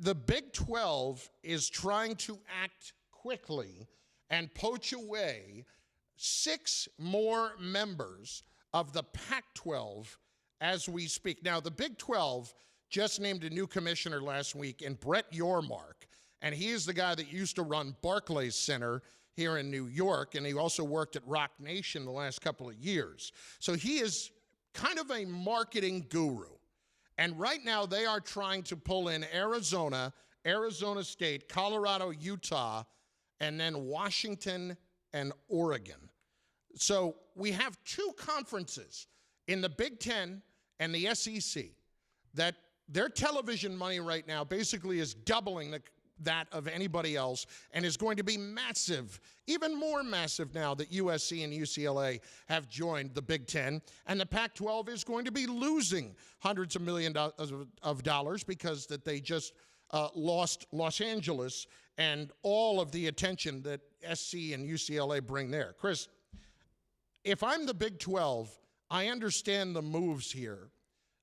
the Big 12 is trying to act quickly and poach away 6 more members of the Pac-12 as we speak. Now, the Big 12 just named a new commissioner last week in Brett Yormark, and he is the guy that used to run Barclays Center here in New York, and he also worked at Rock Nation the last couple of years. So he is kind of a marketing guru. And right now they are trying to pull in Arizona, Arizona State, Colorado, Utah, and then Washington and Oregon. So we have 2 conferences in the Big Ten and the SEC that their television money right now basically is doubling that of anybody else and is going to be massive, even more massive now that USC and UCLA have joined the Big Ten. And the Pac-12 is going to be losing hundreds of millions of dollars because that they just lost Los Angeles and all of the attention that SC and UCLA bring there. Chris, if I'm the Big 12, I understand the moves here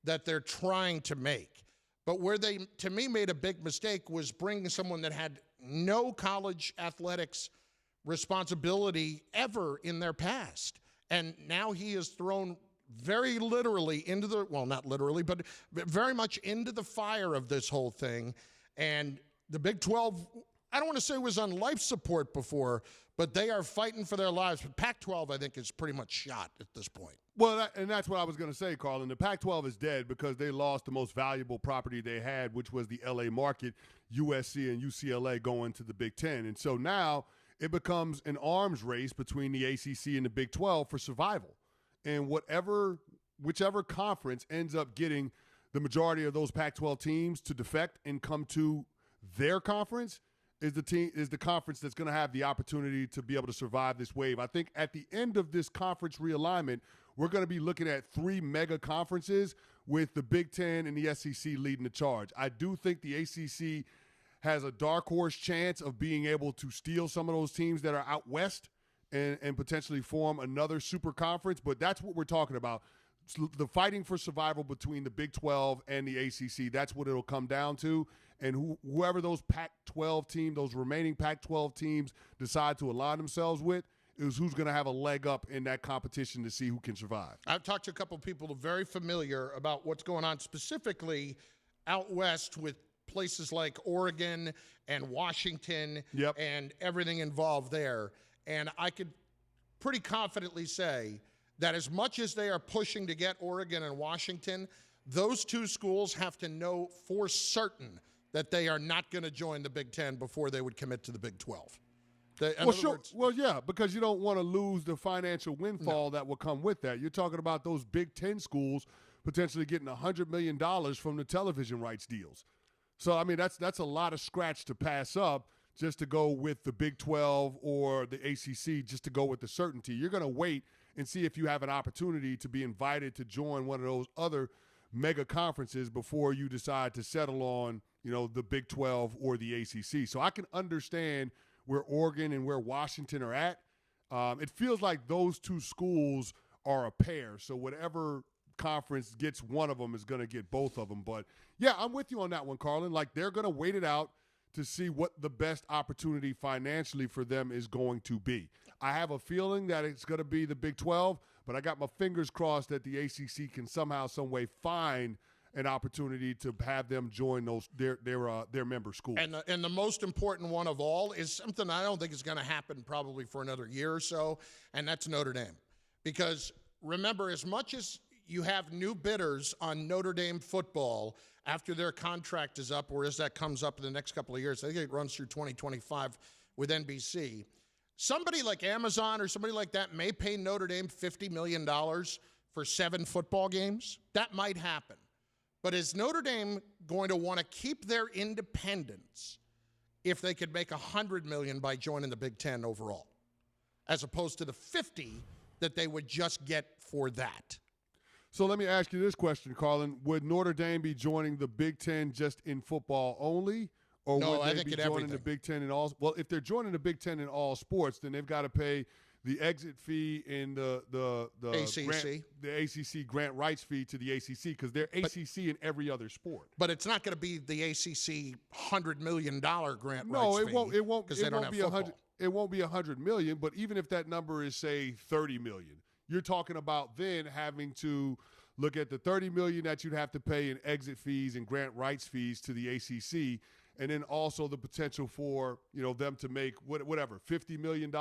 that they're trying to make. But where they, to me, made a big mistake was bringing someone that had no college athletics responsibility ever in their past. And now he is thrown very literally into the, well, not literally, but very much into the fire of this whole thing. And the Big 12, I don't want to say was on life support before, but they are fighting for their lives. But Pac-12, I think, is pretty much shot at this point. Well, and that's what I was going to say, Carlin. The Pac-12 is dead because they lost the most valuable property they had, which was the L.A. market, USC and UCLA going to the Big Ten. And so now it becomes an arms race between the ACC and the Big 12 for survival. And whichever conference ends up getting the majority of those Pac-12 teams to defect and come to their conference is the conference that's going to have the opportunity to be able to survive this wave. I think at the end of this conference realignment, we're going to be looking at 3 mega conferences with the Big Ten and the SEC leading the charge. I do think the ACC has a dark horse chance of being able to steal some of those teams that are out west and potentially form another super conference, but that's what we're talking about. The fighting for survival between the Big 12 and the ACC, that's what it'll come down to. And whoever those Pac-12 teams, those remaining Pac-12 teams decide to align themselves with, is who's going to have a leg up in that competition to see who can survive. I've talked to a couple of people who are very familiar about what's going on specifically out west with places like Oregon and Washington and everything involved there. And I could pretty confidently say that as much as they are pushing to get Oregon and Washington, those 2 schools have to know for certain that they are not going to join the Big Ten before they would commit to the Big 12. Yeah, because you don't want to lose the financial windfall that will come with that. You're talking about those Big Ten schools potentially getting $100 million from the television rights deals. So, I mean, that's a lot of scratch to pass up just to go with the Big 12 or the ACC, just to go with the certainty. You're going to wait and see if you have an opportunity to be invited to join one of those other mega conferences before you decide to settle on, the Big 12 or the ACC. So I can understand where Oregon and where Washington are at. It feels like those 2 schools are a pair. So whatever conference gets one of them is going to get both of them. But, yeah, I'm with you on that one, Carlin. Like, they're going to wait it out to see what the best opportunity financially for them is going to be. I have a feeling that it's going to be the Big 12, but I got my fingers crossed that the ACC can somehow, some way find an opportunity to have them join those their member schools. And the most important one of all is something I don't think is going to happen probably for another year or so, and that's Notre Dame. Because remember, as much as you have new bidders on Notre Dame football after their contract is up, or as that comes up in the next couple of years, I think it runs through 2025 with NBC, somebody like Amazon or somebody like that may pay Notre Dame $50 million for 7 football games. That might happen. But is Notre Dame going to want to keep their independence if they could make $100 million by joining the Big Ten overall, as opposed to the $50 that they would just get for that? So let me ask you this question, Carlin. Would Notre Dame be joining the Big Ten just in football only? Or no, would I they think be in joining everything. the Big Ten in all? Well, if they're joining the Big Ten in all sports, then they've got to pay the exit fee and the ACC grant rights fee to the ACC because they're ACC in every other sport. But it's not going to be the ACC $100 million grant rights fee. No, it won't. It won't. Because they don't have football. It won't be $100 million. But even if that number is say $30 million, you're talking about then having to look at the $30 million that you'd have to pay in exit fees and grant rights fees to the ACC. And then also the potential for, them to make whatever, $50 million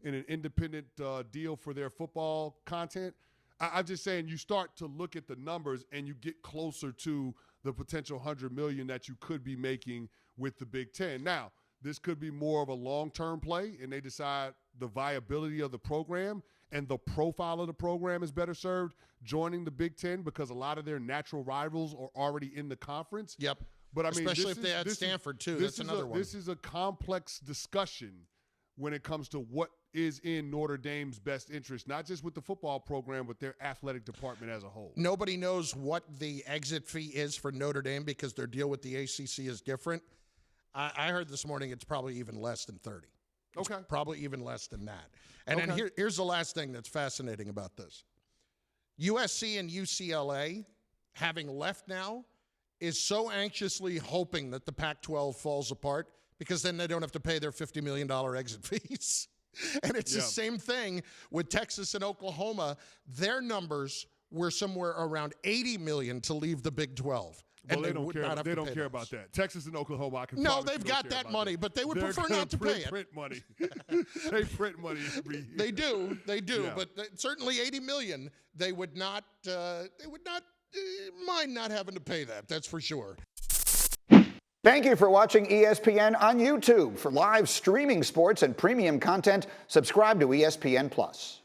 in an independent deal for their football content. I'm just saying you start to look at the numbers and you get closer to the potential $100 million that you could be making with the Big Ten. Now, this could be more of a long-term play, and they decide the viability of the program and the profile of the program is better served joining the Big Ten because a lot of their natural rivals are already in the conference. Yep. But I mean, especially if they had Stanford too. That's another one. This is a complex discussion when it comes to what is in Notre Dame's best interest, not just with the football program, but their athletic department as a whole. Nobody knows what the exit fee is for Notre Dame because their deal with the ACC is different. I heard this morning it's probably even less than 30. It's probably even less than that. And then here's the last thing that's fascinating about this. USC and UCLA, having left now, is so anxiously hoping that the Pac-12 falls apart because then they don't have to pay their $50 million exit fees. And it's the same thing with Texas and Oklahoma. Their numbers were somewhere around $80 million to leave the Big 12. Well, and they don't care. They don't care about that. Texas and Oklahoma, I can. No, they've got that money, but they would prefer not to pay it. Print money. They print money every year. They do. Yeah. But certainly $80 million, they would not. Mind not having to pay that. That's for sure. Thank you for watching ESPN on YouTube. For live streaming sports and premium content, subscribe to ESPN+.